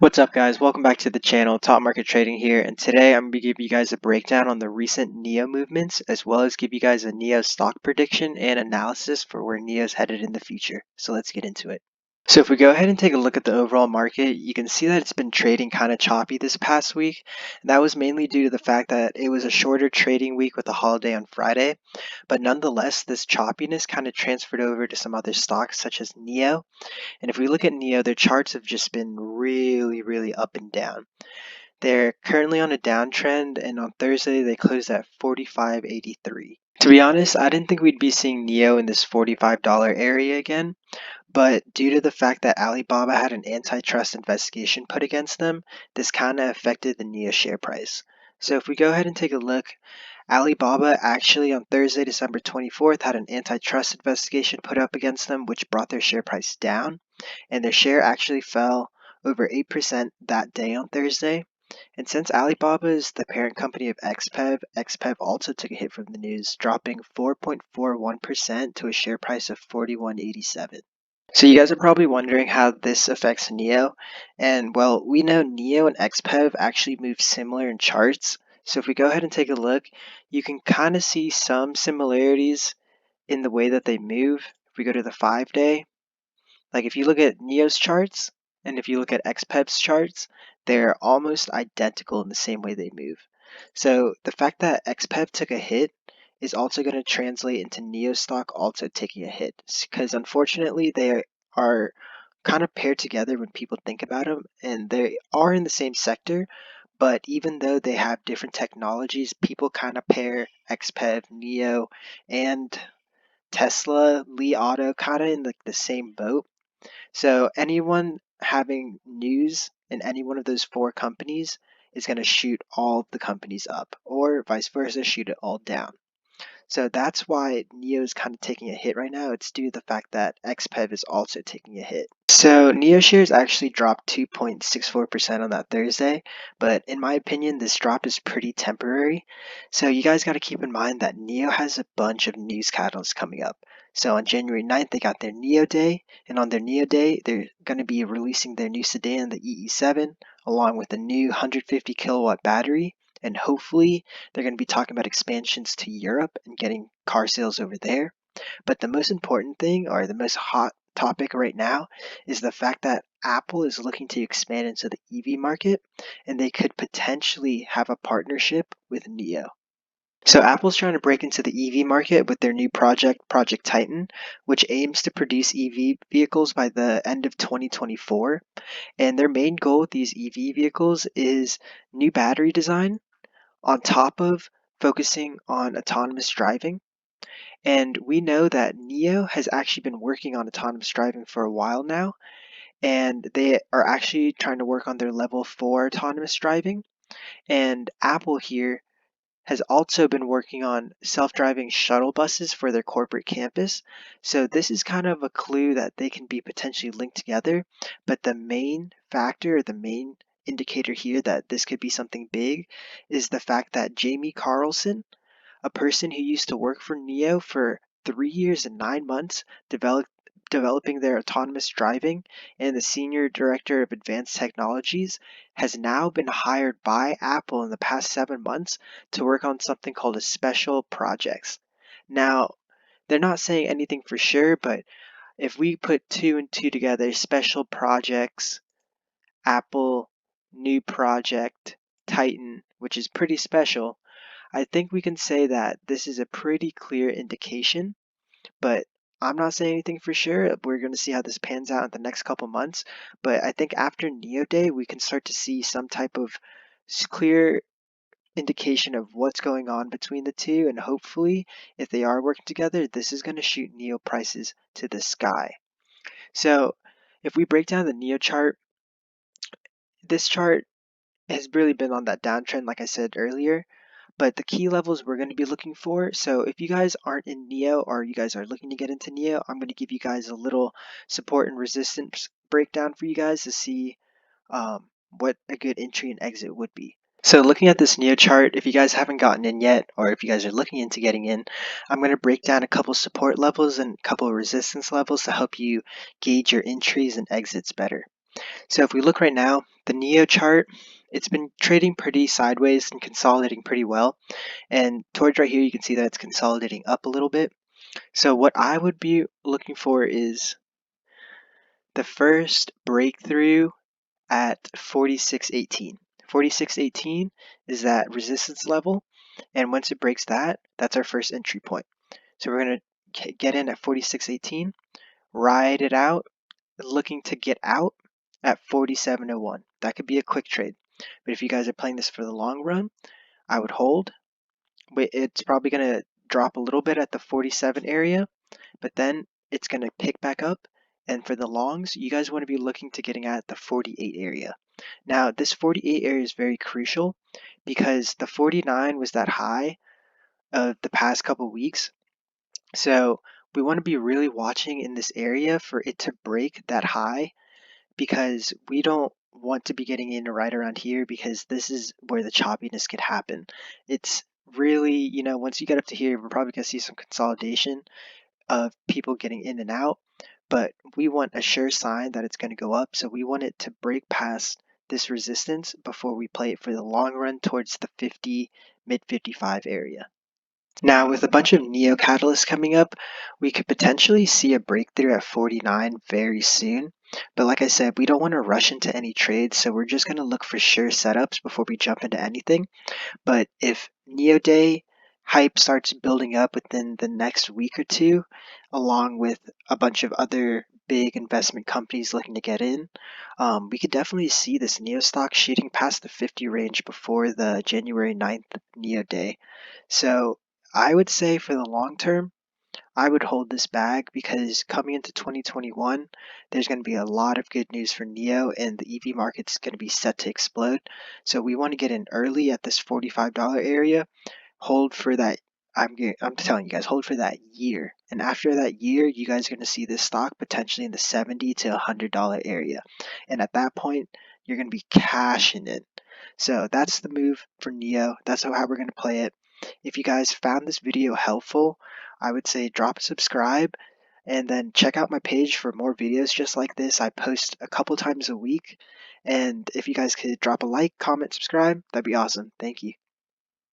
What's up, guys? Welcome back to the channel, Top Market Trading here, and today I'm going to give you guys a breakdown on the recent NIO movements, as well as give you guys a NIO stock prediction and analysis for where NIO is headed in the future. So let's get into it. So if we go ahead and take a look at the overall market, you can see that it's been trading kind of choppy this past week. And that was mainly due to the fact that it was a shorter trading week with the holiday on Friday. But nonetheless, this choppiness kind of transferred over to some other stocks such as NIO. And if we look at NIO, their charts have just been really up and down. They're currently on a downtrend, and on Thursday they closed at 45.83. To be honest, I didn't think we'd be seeing NIO in this $45 area again, but due to the fact that Alibaba had an antitrust investigation put against them, this kind of affected the NIO share price. So if we go ahead and take a look, Alibaba actually on Thursday, December 24th, had an antitrust investigation put up against them, which brought their share price down, and their share actually fell over 8% that day on Thursday. And since Alibaba is the parent company of XPEV also took a hit from the news, dropping 4.41% to a share price of 41.87. So you guys are probably wondering how this affects NIO, and well, we know NIO and XPEV actually move similar in charts. So if we go ahead and take a look, you can kind of see some similarities in the way that they move. If we go to the 5-day, like if you look at NIO's charts and if you look at XPEV's charts, they're almost identical in the same way they move. So the fact that XPEV took a hit is also going to translate into NIO stock also taking a hit, because unfortunately they are kind of paired together when people think about them, and they are in the same sector, but even though they have different technologies, people kind of pair XPEV, NIO, and Tesla, Li Auto kind of in the same boat. So anyone having news in any one of those four companies is going to shoot all the companies up, or vice versa, shoot it all down. So that's why NIO is kind of taking a hit right now. It's due to the fact that XPEV is also taking a hit. So NIO shares actually dropped 2.64% on that Thursday, but in my opinion, this drop is pretty temporary. So you guys got to keep in mind that NIO has a bunch of news catalysts coming up. So on January 9th, they got their NIO Day, and on their NIO Day, they're going to be releasing their new sedan, the EE7, along with a new 150 kilowatt battery. And hopefully they're going to be talking about expansions to Europe and getting car sales over there. But the most important thing, or the most hot topic right now, is the fact that Apple is looking to expand into the EV market, and they could potentially have a partnership with NIO. So Apple's trying to break into the EV market with their new project, Project Titan, which aims to produce EV vehicles by the end of 2024. And their main goal with these EV vehicles is new battery design, on top of focusing on autonomous driving. And we know that NIO has actually been working on autonomous driving for a while now, and they are actually trying to work on their level 4 autonomous driving. And Apple here has also been working on self-driving shuttle buses for their corporate campus. So this is kind of a clue that they can be potentially linked together, but the main factor, the main indicator here that this could be something big is the fact that Jamie Carlson, a person who used to work for NIO for 3 years and 9 months developing their autonomous driving, and the senior director of advanced technologies, has now been hired by Apple in the past 7 months to work on something called a special projects. Now, they're not saying anything for sure, but if we put 2 and 2 together, special projects, Apple, new project, Titan, which is pretty special, I think we can say that this is a pretty clear indication, but I'm not saying anything for sure. We're going to see how this pans out in the next couple months, but I think after NIO Day, we can start to see some type of clear indication of what's going on between the two, and hopefully, if they are working together, this is going to shoot NIO prices to the sky. So if we break down the NIO chart, this chart has really been on that downtrend, like I said earlier. But the key levels we're going to be looking for, so if you guys aren't in NIO or you guys are looking to get into NIO, I'm going to give you guys a little support and resistance breakdown for you guys to see what a good entry and exit would be. So looking at this NIO chart, if you guys haven't gotten in yet, or if you guys are looking into getting in, I'm going to break down a couple support levels and a couple resistance levels to help you gauge your entries and exits better. So if we look right now, the NIO chart, it's been trading pretty sideways and consolidating pretty well. And towards right here, you can see that it's consolidating up a little bit. So what I would be looking for is the first breakthrough at 46.18. 46.18 is that resistance level, and once it breaks that, that's our first entry point. So we're going to get in at 46.18, ride it out, looking to get out at 47.01. That could be a quick trade. But if you guys are playing this for the long run, I would hold. It's probably going to drop a little bit at the 47 area, but then it's going to pick back up. And for the longs, you guys want to be looking to getting at the 48 area. Now, this 48 area is very crucial because the 49 was that high of the past couple weeks. So we want to be really watching in this area for it to break that high, because we don't want to be getting in right around here, because this is where the choppiness could happen. It's really, once you get up to here, we're probably going to see some consolidation of people getting in and out, but we want a sure sign that it's going to go up. So we want it to break past this resistance before we play it for the long run towards the 50, mid 55 area. Now, with a bunch of NIO catalysts coming up, we could potentially see a breakthrough at 49 very soon. But like I said, we don't want to rush into any trades, so we're just going to look for sure setups before we jump into anything. But if NIO Day hype starts building up within the next week or two, along with a bunch of other big investment companies looking to get in, we could definitely see this NIO stock shooting past the 50 range before the January 9th NIO Day. So I would say for the long term, I would hold this bag, because coming into 2021, there's going to be a lot of good news for NIO, and the EV market's going to be set to explode. So we want to get in early at this $45 area, hold for that. I'm telling you guys, hold for that year. And after that year, you guys are going to see this stock potentially in the $70 to $100 area. And at that point, you're going to be cashing in. So that's the move for NIO. That's how we're going to play it. If you guys found this video helpful, I would say drop a subscribe, and then check out my page for more videos just like this. I post a couple times a week. And if you guys could drop a like, comment, subscribe, that'd be awesome. Thank you.